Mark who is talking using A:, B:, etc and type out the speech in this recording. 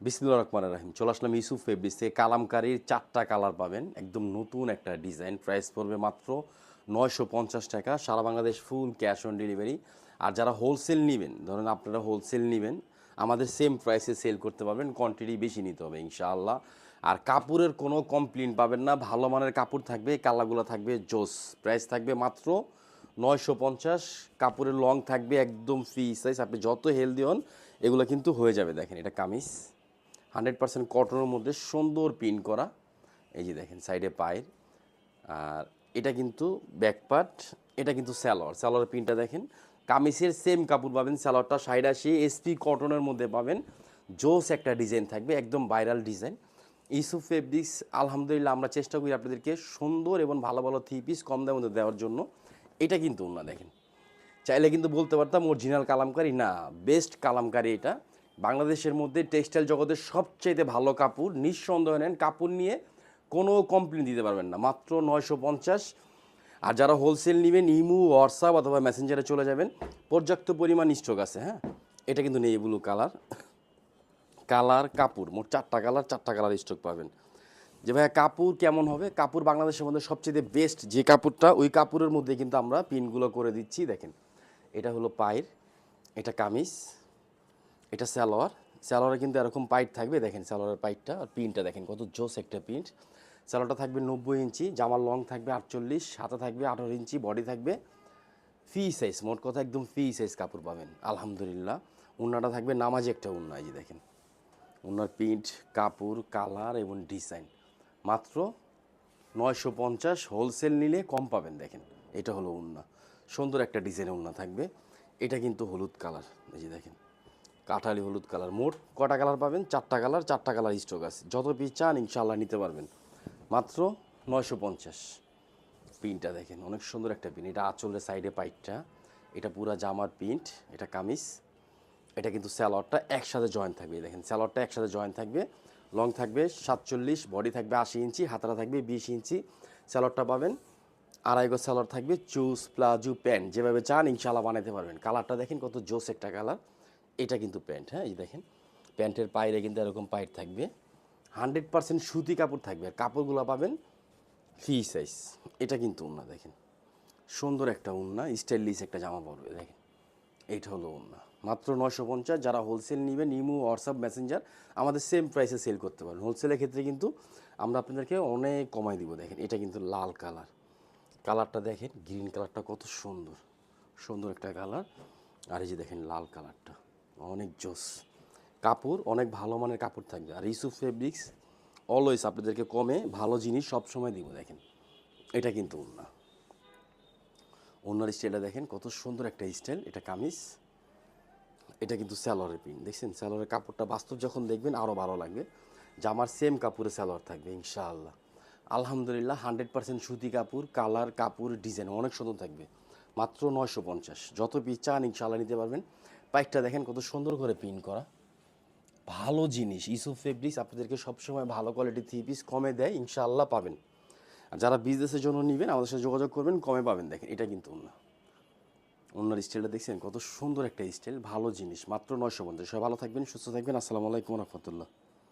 A: বিসমিল্লাহির রহমানির রহিম। চলে আসলাম ইউসুফ ফেব্রিক্স থেকে। কালামকারীর 4টা কালার পাবেন, একদম নতুন একটা ডিজাইন। প্রাইস পড়বে মাত্র 950 টাকা, সারা Bangladesh full cash on delivery. আর যারা হোলসেল নেবেন, ধরেন আপনারা হোলসেল নেবেন, আমাদের সেম প্রাইসে সেল করতে পারবেন, কোয়ান্টিটি বেশি নিতে হবে ইনশাআল্লাহ। আর কাপড়ের কোনো কমপ্লেন পাবেন না, ভালো মানের কাপড় থাকবে, কালারগুলো থাকবে জোস। প্রাইস থাকবে মাত্র 950। কাপড়ের লং থাকবে একদম ফ্রি সাইজ, আপনি যত হেলদি হন এগুলো কিন্তু হয়ে যাবে। দেখেন এটা কামিজ 100% কটনের মধ্যে সুন্দর প্রিন্ট করা, এই যে দেখেন সাইডে পায়ের। আর এটা কিন্তু ব্যাক পার্ট, এটা কিন্তু স্যালোয়ার প্রিন্টটা দেখেন। কামিজের সেম কাপড় পাবেন, স্যালোয়ারটা সাইড আসি এসপি কটনের মধ্যে পাবেন। জোস একটা ডিজাইন থাকবে, একদম ভাইরাল ডিজাইন। ইউসুফ ফেব্রিক্স আলহামদুলিল্লাহ আমরা চেষ্টা করি আপনাদেরকে সুন্দর এবং ভালো ভালো থ্রি পিস কম দামের মধ্যে দেওয়ার জন্য। এটা কিন্তু না দেখেন, চাইলে কিন্তু বলতে পারতাম অরিজিনাল কালামকারী না, বেস্ট কালামকারী এটা। বাংলাদেশের মধ্যে টেক্সটাইল জগতের সবচাইতে ভালো কাপড়, নিঃসন্দেহ নেন, কাপড় নিয়ে কোনো কমপ্লেন দিতে পারবেন না, মাত্র 950। আর যারা হোলসেল নেবেন ইমু হোয়াটসঅ্যাপ অথবা মেসেঞ্জারে চলে যাবেন, পর্যাপ্ত পরিমাণ স্টক আছে। হ্যাঁ, এটা কিন্তু নেই ব্লু কালার কাপড়, মোট 4টা কালার স্টক পাবেন। যে ভাইয়া কাপড় কেমন হবে, কাপড় বাংলাদেশের মধ্যে সবচেয়ে বেস্ট যে কাপড়টা, ওই কাপড়ের মধ্যে কিন্তু আমরা পিনগুলো করে দিচ্ছি। দেখেন এটা হলো পায়ের, এটা কামিজ, এটা স্যালোয়ারে কিন্তু এরকম পাইট থাকবে। দেখেন স্যালোয়ারের পাইটটা আর প্রিন্টটা দেখেন কত জোস একটা প্রিন্ট। স্যালোয়ারটা থাকবে 90 ইঞ্চি, জামার লং থাকবে 48, হাতা থাকবে 18 ইঞ্চি, বডি থাকবে ফ্রি সাইজ। মোট কথা একদম ফ্রি সাইজ কাপড় পাবেন আলহামদুলিল্লাহ। উন্নাটা থাকবে নামাজি একটা উন্না, এই যে দেখেন উন্নার প্রিন্ট, কাপড়, কালার এবং ডিজাইন। মাত্র 950, হোলসেল নিলে কম পাবেন। দেখেন এটা হলো উন্না, সুন্দর একটা ডিজাইনের উন্না থাকবে। এটা কিন্তু হলুদ কালার, এই যে দেখেন কাঠালি হলুদ কালার। মোট কটা কালার পাবেন? 4টা কালার স্টক আছে, যত পিস চান ইনশাল্লাহ নিতে পারবেন। মাত্র 950। প্রিন্টটা দেখেন অনেক সুন্দর একটা প্রিন্ট, এটা আঁচলের সাইডে পাইটটা, এটা পুরা জামার প্রিন্ট, এটা কামিজ। এটা কিন্তু স্যালোয়ারটা একসাথে জয়েন থাকবে, দেখেন স্যালোয়ারটা একসাথে জয়েন থাকবে। লং থাকবে 47, বডি থাকবে 80 ইঞ্চি, হাতাটা থাকবে 20 ইঞ্চি। স্যালোয়ারটা পাবেন আড়াই গজ স্যালোয়ার থাকবে, চুজ প্লাজো প্যান্ট যেভাবে চান ইনশাল্লাহ বানাতে পারবেন। কালারটা দেখেন কত জোস একটা কালার। এটা কিন্তু প্যান্ট, হ্যাঁ এই দেখেন প্যান্টের পায়েরে কিন্তু এরকম পাইট থাকবে, 100% সুতি কাপড় থাকবে। আর কাপড়গুলো পাবেন ফ্রি সাইজ। এটা কিন্তু উন্না দেখেন, সুন্দর একটা উন্না, স্টাইলিশ একটা জামা পরবে। দেখেন এইটা হলো উন্না, মাত্র 950। যারা হোলসেল নেবেন ইমো হোয়াটসঅ্যাপ মেসেঞ্জার আমাদের সেম প্রাইসে সেল করতে পারেন। হোলসেলের ক্ষেত্রে কিন্তু আমরা আপনাদেরকে অনেক কমাই দিব। দেখেন এটা কিন্তু লাল কালারটা দেখেন, গ্রিন কালারটা কত সুন্দর, সুন্দর একটা কালার। আর এই যে দেখেন লাল কালারটা অনেক জোস। কাপড় অনেক ভালো মানের কাপড় থাকবে। আর ইউসুফ ফেব্রিক্স অলওয়েজ আপনাদেরকে কমে ভালো জিনিস সবসময় দিব। দেখেন এটা কিন্তু ওনার স্টাইলটা দেখেন কত সুন্দর একটা স্টাইল। এটা কামিজ, এটা কিন্তু স্যালোয়ারের প্রিন্ট দেখছেন, স্যালোয়ারের কাপড়টা বাস্তব যখন দেখবেন আরও ভালো লাগবে। জামার সেম কাপড়ে স্যালোয়ার থাকবে ইনশাআল্লাহ আলহামদুলিল্লাহ। 100% সুতি কাপড়, কালার কাপড় ডিজাইন অনেক সুন্দর থাকবে। মাত্র 950, যত পিস চান ইনশাআল্লাহ নিতে পারবেন। পাইকটা দেখেন কত সুন্দর করে প্রিন্ট করা, ভালো জিনিস। ইউসুফ ফেব্রিক্স আপনাদেরকে সবসময় ভালো কোয়ালিটির থ্রি পিস কমে দেয়, ইনশাআল্লাহ পাবেন। আর যারা বিজনেসের জন্য নেবেন আমাদের সাথে যোগাযোগ করবেন, কমে পাবেন। দেখেন এটা কিন্তু ওনার স্টাইলটা দেখছেন কত সুন্দর একটা স্টাইল, ভালো জিনিস। মাত্র 950। সবাই ভালো থাকবেন, সুস্থ থাকবেন। আসসালামু আলাইকুম রহমতুল্লাহ।